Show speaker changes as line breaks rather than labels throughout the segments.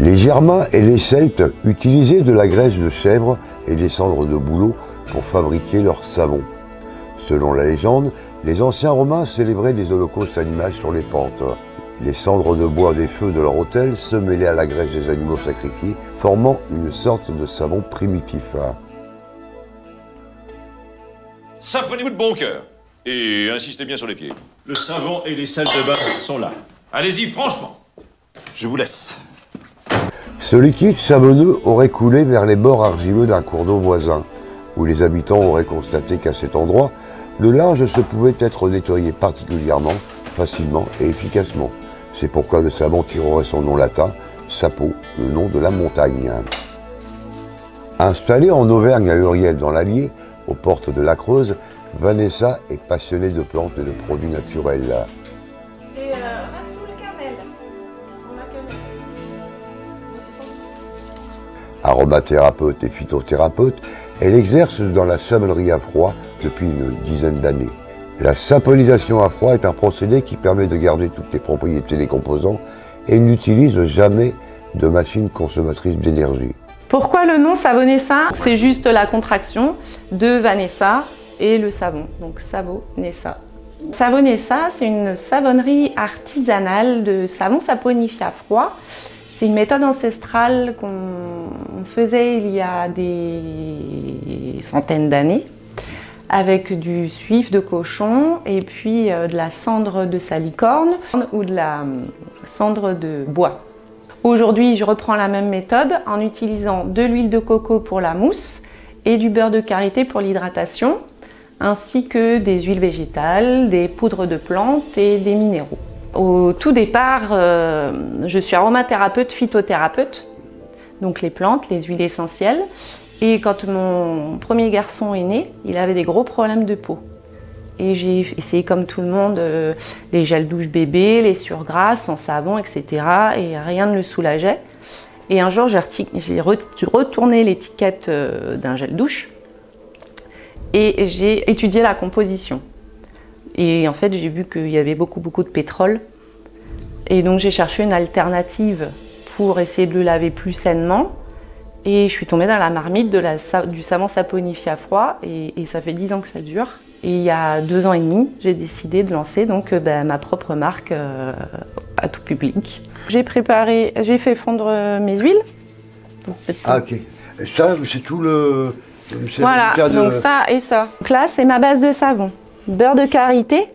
Les Germains et les Celtes utilisaient de la graisse de chèvre et des cendres de bouleau pour fabriquer leur savon. Selon la légende, les anciens Romains célébraient des holocaustes animaux sur les pentes. Les cendres de bois des feux de leur autel se mêlaient à la graisse des animaux sacrifiés, formant une sorte de savon primitif.
Savonnez-vous de bon cœur et insistez bien sur les pieds.
Le savon et les salles de bain sont là.
Allez-y, franchement.
Je vous laisse.
Ce liquide savonneux aurait coulé vers les bords argileux d'un cours d'eau voisin, où les habitants auraient constaté qu'à cet endroit, le linge se pouvait être nettoyé particulièrement, facilement et efficacement. C'est pourquoi le savon tirerait son nom latin, sapo, le nom de la montagne. Installée en Auvergne à Uriel dans l'Allier, aux portes de la Creuse, Vanessa est passionnée de plantes et de produits naturels.
C'est Rasoul Cannelle, qui sont la cannelle.
Aromathérapeute et phytothérapeute, elle exerce dans la savonnerie à froid depuis une dizaine d'années. La saponisation à froid est un procédé qui permet de garder toutes les propriétés des composants et n'utilise jamais de machine consommatrice d'énergie.
Pourquoi le nom Savonessa? C'est juste la contraction de Vanessa et le savon, donc Savonessa. Savonessa, c'est une savonnerie artisanale de savon saponifié à froid. C'est une méthode ancestrale qu'on faisait il y a des centaines d'années, avec du suif de cochon et puis de la cendre de salicorne ou de la cendre de bois. Aujourd'hui, je reprends la même méthode en utilisant de l'huile de coco pour la mousse et du beurre de karité pour l'hydratation, ainsi que des huiles végétales, des poudres de plantes et des minéraux. Au tout départ, je suis aromathérapeute, phytothérapeute, donc les plantes, les huiles essentielles. Et quand mon premier garçon est né, il avait des gros problèmes de peau. Et j'ai essayé comme tout le monde, les gels douche bébé, les surgrasses, son savon, etc. Et rien ne le soulageait. Et un jour, j'ai retourné l'étiquette d'un gel douche et j'ai étudié la composition. Et en fait, j'ai vu qu'il y avait beaucoup de pétrole. Et donc, j'ai cherché une alternative pour essayer de le laver plus sainement. Et je suis tombée dans la marmite du savon saponifié à froid. Et ça fait 10 ans que ça dure. Et il y a 2 ans et demi, j'ai décidé de lancer donc, ma propre marque à tout public. J'ai fait fondre mes huiles. Donc,
ah ok. Et ça, c'est tout le...
Voilà, donc ça et ça. Donc là, c'est ma base de savon. Beurre de karité.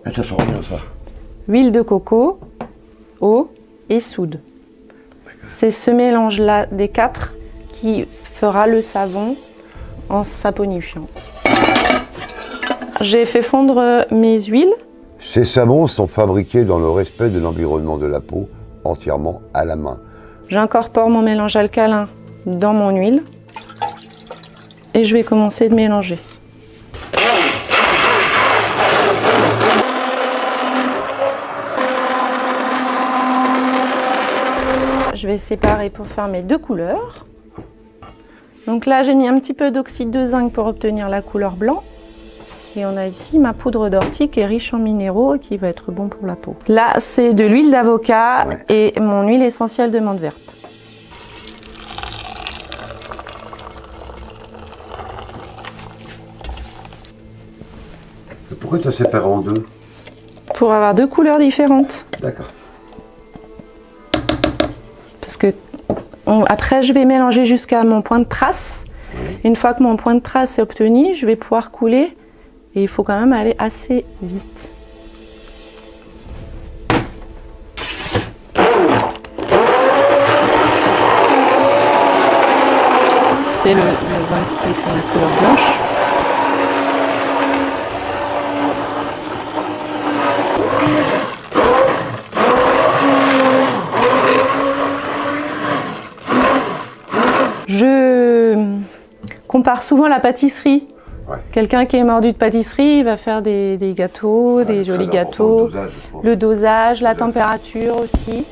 Ah, ça sent bien ça.
Huile de coco, eau et soude. C'est ce mélange-là des 4 qui fera le savon en saponifiant. J'ai fait fondre mes huiles.
Ces savons sont fabriqués dans le respect de l'environnement de la peau, entièrement à la main.
J'incorpore mon mélange alcalin dans mon huile et je vais commencer de mélanger. Je vais séparer pour faire mes 2 couleurs. Donc là, j'ai mis un petit peu d'oxyde de zinc pour obtenir la couleur blanc. Et on a ici ma poudre d'ortie qui est riche en minéraux et qui va être bon pour la peau. Là, c'est de l'huile d'avocat et mon huile essentielle de menthe verte.
Pourquoi tu as séparé en 2?
Pour avoir 2 couleurs différentes.
D'accord.
Parce que après, je vais mélanger jusqu'à mon point de trace. Oui. Une fois que mon point de trace est obtenu, je vais pouvoir couler. Et il faut quand même aller assez vite. C'est le zinc qui fait la couleur blanche. Je compare souvent la pâtisserie. Ouais. Quelqu'un qui est mordu de pâtisserie, il va faire des gâteaux, des jolis gâteaux. Le dosage, la température aussi.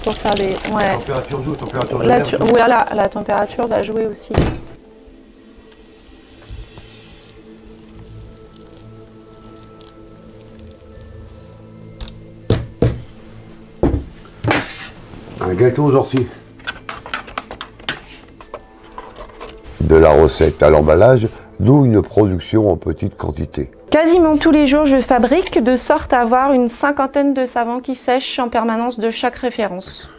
Pour faire des... Ouais. La température joue, température voilà, la température va jouer aussi.
Un gâteau aux orties. De la recette à l'emballage, d'où une production en petite quantité.
Quasiment tous les jours, je fabrique de sorte à avoir une cinquantaine de savons qui sèchent en permanence de chaque référence.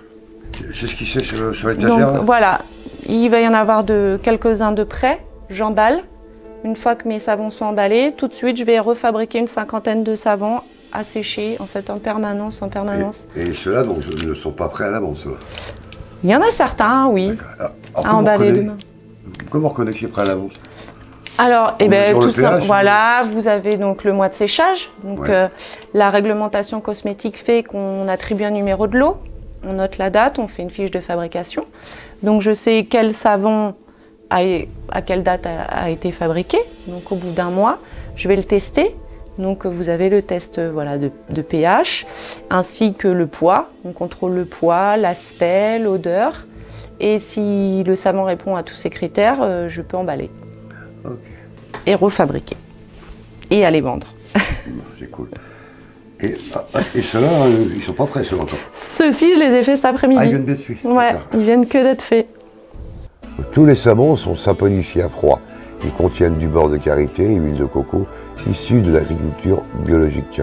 C'est ce qui sèche sur l'étagère?
Donc voilà, il va y en avoir quelques-uns de près, j'emballe. Une fois que mes savons sont emballés, tout de suite je vais refabriquer une cinquantaine de savons à sécher en fait en permanence.
Et ceux-là donc ne sont pas prêts à l'avance?
Il y en a certains, oui, à emballer demain.
Comment on reconnaît que c'est prêt à l'avance?
Alors, tout ça,
pH,
voilà, vous avez donc le mois de séchage. Donc,
ouais.
La réglementation cosmétique fait qu'on attribue un numéro de lot, on note la date, on fait une fiche de fabrication. Donc, je sais quel savon à quelle date a été fabriqué. Donc, au bout d'un mois, je vais le tester. Donc, vous avez le test voilà, de pH, ainsi que le poids. On contrôle le poids, l'aspect, l'odeur. Et si le savon répond à tous ces critères, je peux emballer.
Okay.
Et refabriquer. Et aller vendre.
C'est cool. Et ceux-là, ils sont pas prêts, ceux-là encore?
Ceux-ci, je les ai faits cet après-midi.
Ah, ils viennent d'être faits?
Ouais, ils viennent que d'être faits.
Tous les savons sont saponifiés à froid. Ils contiennent du beurre de karité et huile de coco issus de l'agriculture biologique.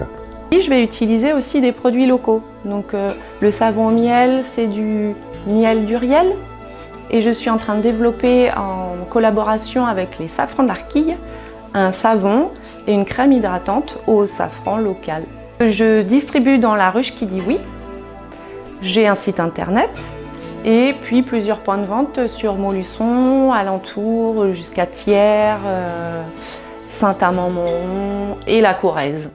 Et je vais utiliser aussi des produits locaux. Donc le savon au miel, c'est du miel d'Uriel. Et je suis en train de développer en collaboration avec les safrans d'Arquille un savon et une crème hydratante au safran local. Je distribue dans la ruche qui dit oui. J'ai un site internet et puis plusieurs points de vente sur Montluçon, alentour, jusqu'à Thiers, Saint-Amand-Montrond et la Corrèze.